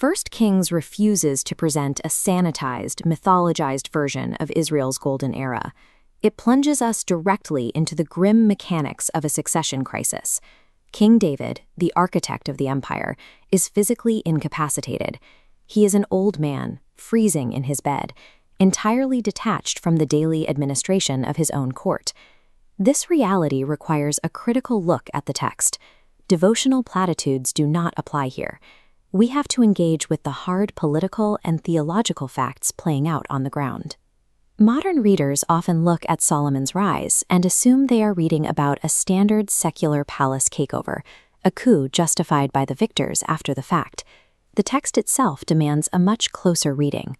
First Kings refuses to present a sanitized, mythologized version of Israel's golden era. It plunges us directly into the grim mechanics of a succession crisis. King David, the architect of the empire, is physically incapacitated. He is an old man, freezing in his bed, entirely detached from the daily administration of his own court. This reality requires a critical look at the text. Devotional platitudes do not apply here. We have to engage with the hard political and theological facts playing out on the ground. Modern readers often look at Solomon's rise and assume they are reading about a standard secular palace takeover, a coup justified by the victors after the fact. The text itself demands a much closer reading.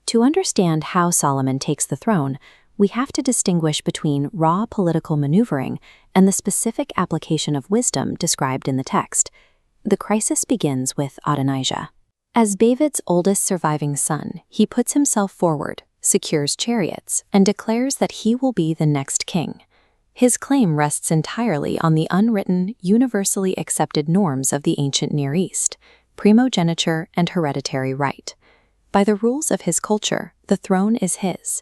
To understand how Solomon takes the throne, we have to distinguish between raw political maneuvering and the specific application of wisdom described in the text. The crisis begins with Adonijah. As David's oldest surviving son, he puts himself forward, secures chariots, and declares that he will be the next king. His claim rests entirely on the unwritten, universally accepted norms of the ancient Near East, primogeniture and hereditary right. By the rules of his culture, the throne is his.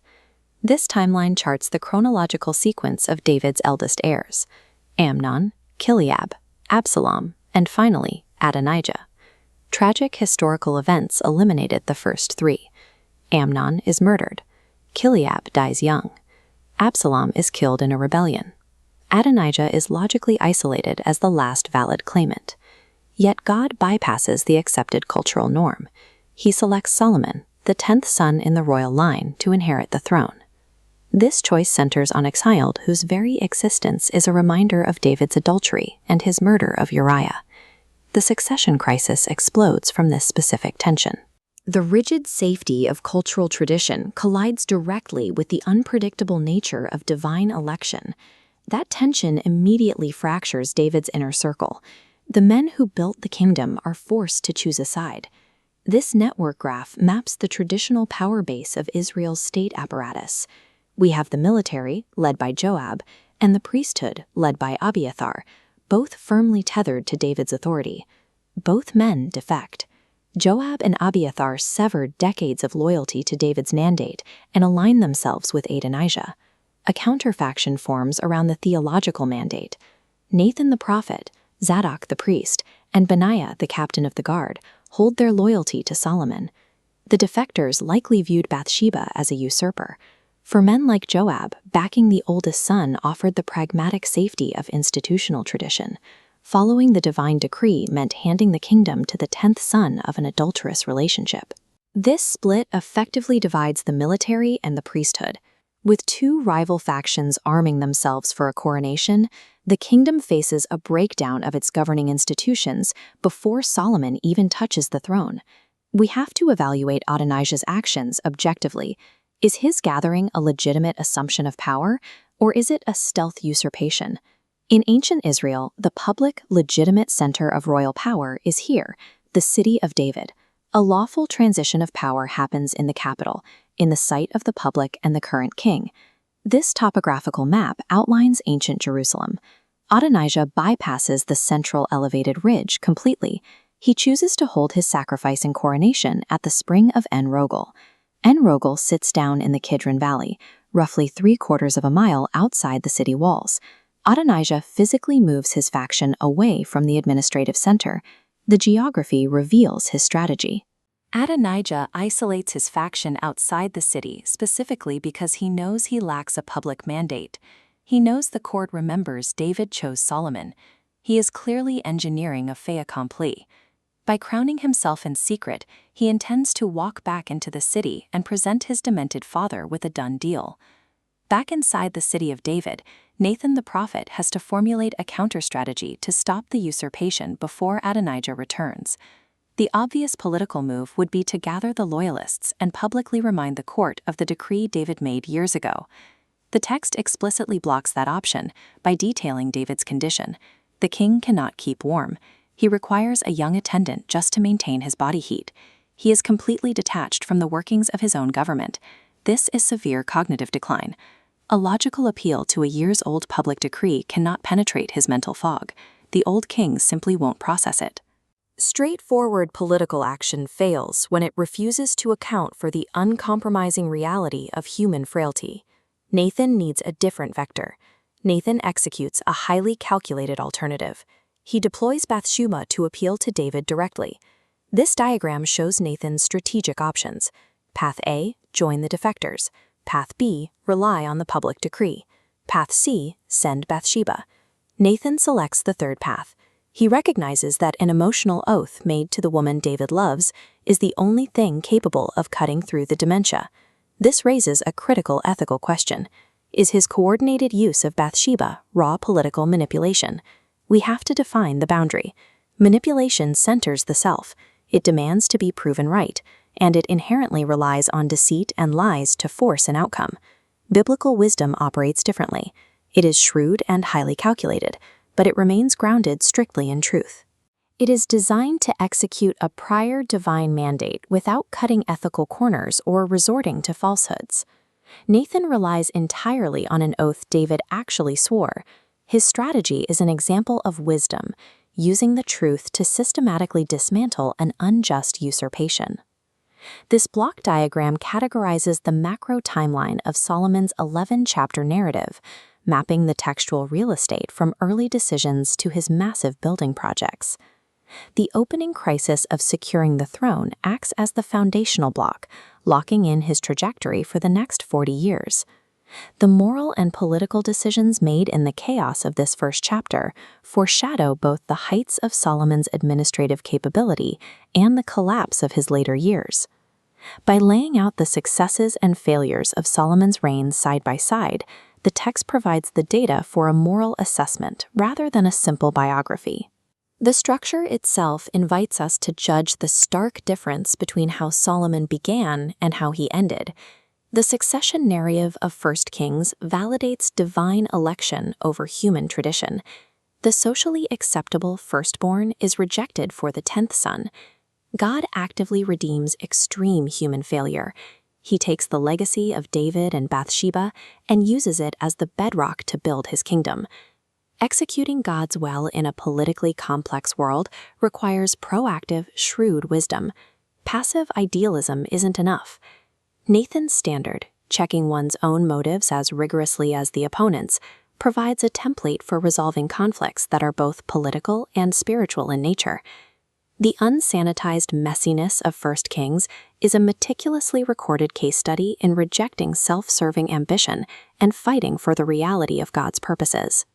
This timeline charts the chronological sequence of David's eldest heirs: Amnon, Chileab, Absalom, and finally, Adonijah. Tragic historical events eliminated the first three. Amnon is murdered. Chileab dies young. Absalom is killed in a rebellion. Adonijah is logically isolated as the last valid claimant. Yet God bypasses the accepted cultural norm. He selects Solomon, the 10th son in the royal line, to inherit the throne. This choice centers on a child whose very existence is a reminder of David's adultery and his murder of Uriah. The succession crisis explodes from this specific tension. The rigid safety of cultural tradition collides directly with the unpredictable nature of divine election. That tension immediately fractures David's inner circle. The men who built the kingdom are forced to choose a side. This network graph maps the traditional power base of Israel's state apparatus. We have the military, led by Joab, and the priesthood, led by Abiathar, both firmly tethered to David's authority. Both men defect. Joab and Abiathar severed decades of loyalty to David's mandate and align themselves with Adonijah. A counterfaction forms around the theological mandate. Nathan the prophet, Zadok the priest, and Benaiah the captain of the guard hold their loyalty to Solomon. The defectors likely viewed Bathsheba as a usurper. For men like Joab, backing the oldest son offered the pragmatic safety of institutional tradition. Following the divine decree meant handing the kingdom to the 10th son of an adulterous relationship. This split effectively divides the military and the priesthood. With two rival factions arming themselves for a coronation, the kingdom faces a breakdown of its governing institutions before Solomon even touches the throne. We have to evaluate Adonijah's actions objectively. Is his gathering a legitimate assumption of power, or is it a stealth usurpation? In ancient Israel, the public, legitimate center of royal power is here, the city of David. A lawful transition of power happens in the capital, in the sight of the public and the current king. This topographical map outlines ancient Jerusalem. Adonijah bypasses the central elevated ridge completely. He chooses to hold his sacrifice and coronation at the spring of En Rogel. En Rogel sits down in the Kidron Valley, roughly 3/4 of a mile outside the city walls. Adonijah physically moves his faction away from the administrative center. The geography reveals his strategy. Adonijah isolates his faction outside the city specifically because he knows he lacks a public mandate. He knows the court remembers David chose Solomon. He is clearly engineering a fait accompli. By crowning himself in secret, he intends to walk back into the city and present his demented father with a done deal. Back inside the city of David, Nathan the prophet has to formulate a counter-strategy to stop the usurpation before Adonijah returns. The obvious political move would be to gather the loyalists and publicly remind the court of the decree David made years ago. The text explicitly blocks that option by detailing David's condition. The king cannot keep warm. He requires a young attendant just to maintain his body heat. He is completely detached from the workings of his own government. This is severe cognitive decline. A logical appeal to a years-old public decree cannot penetrate his mental fog. The old king simply won't process it. Straightforward political action fails when it refuses to account for the uncompromising reality of human frailty. Nathan needs a different vector. Nathan executes a highly calculated alternative. He deploys Bathsheba to appeal to David directly. This diagram shows Nathan's strategic options. Path A, join the defectors. Path B, rely on the public decree. Path C, send Bathsheba. Nathan selects the third path. He recognizes that an emotional oath made to the woman David loves is the only thing capable of cutting through the dementia. This raises a critical ethical question. Is his coordinated use of Bathsheba raw political manipulation? We have to define the boundary. Manipulation centers the self. It demands to be proven right, and it inherently relies on deceit and lies to force an outcome. Biblical wisdom operates differently. It is shrewd and highly calculated, but it remains grounded strictly in truth. It is designed to execute a prior divine mandate without cutting ethical corners or resorting to falsehoods. Nathan relies entirely on an oath David actually swore. His strategy is an example of wisdom, using the truth to systematically dismantle an unjust usurpation. This block diagram categorizes the macro timeline of Solomon's 11-chapter narrative, mapping the textual real estate from early decisions to his massive building projects. The opening crisis of securing the throne acts as the foundational block, locking in his trajectory for the next 40 years. The moral and political decisions made in the chaos of this first chapter foreshadow both the heights of Solomon's administrative capability and the collapse of his later years. By laying out the successes and failures of Solomon's reign side by side, the text provides the data for a moral assessment rather than a simple biography. The structure itself invites us to judge the stark difference between how Solomon began and how he ended. The succession narrative of 1 Kings validates divine election over human tradition. The socially acceptable firstborn is rejected for the 10th son. God actively redeems extreme human failure. He takes the legacy of David and Bathsheba and uses it as the bedrock to build his kingdom. Executing God's will in a politically complex world requires proactive, shrewd wisdom. Passive idealism isn't enough. Nathan's standard, checking one's own motives as rigorously as the opponent's, provides a template for resolving conflicts that are both political and spiritual in nature. The unsanitized messiness of 1 Kings is a meticulously recorded case study in rejecting self-serving ambition and fighting for the reality of God's purposes.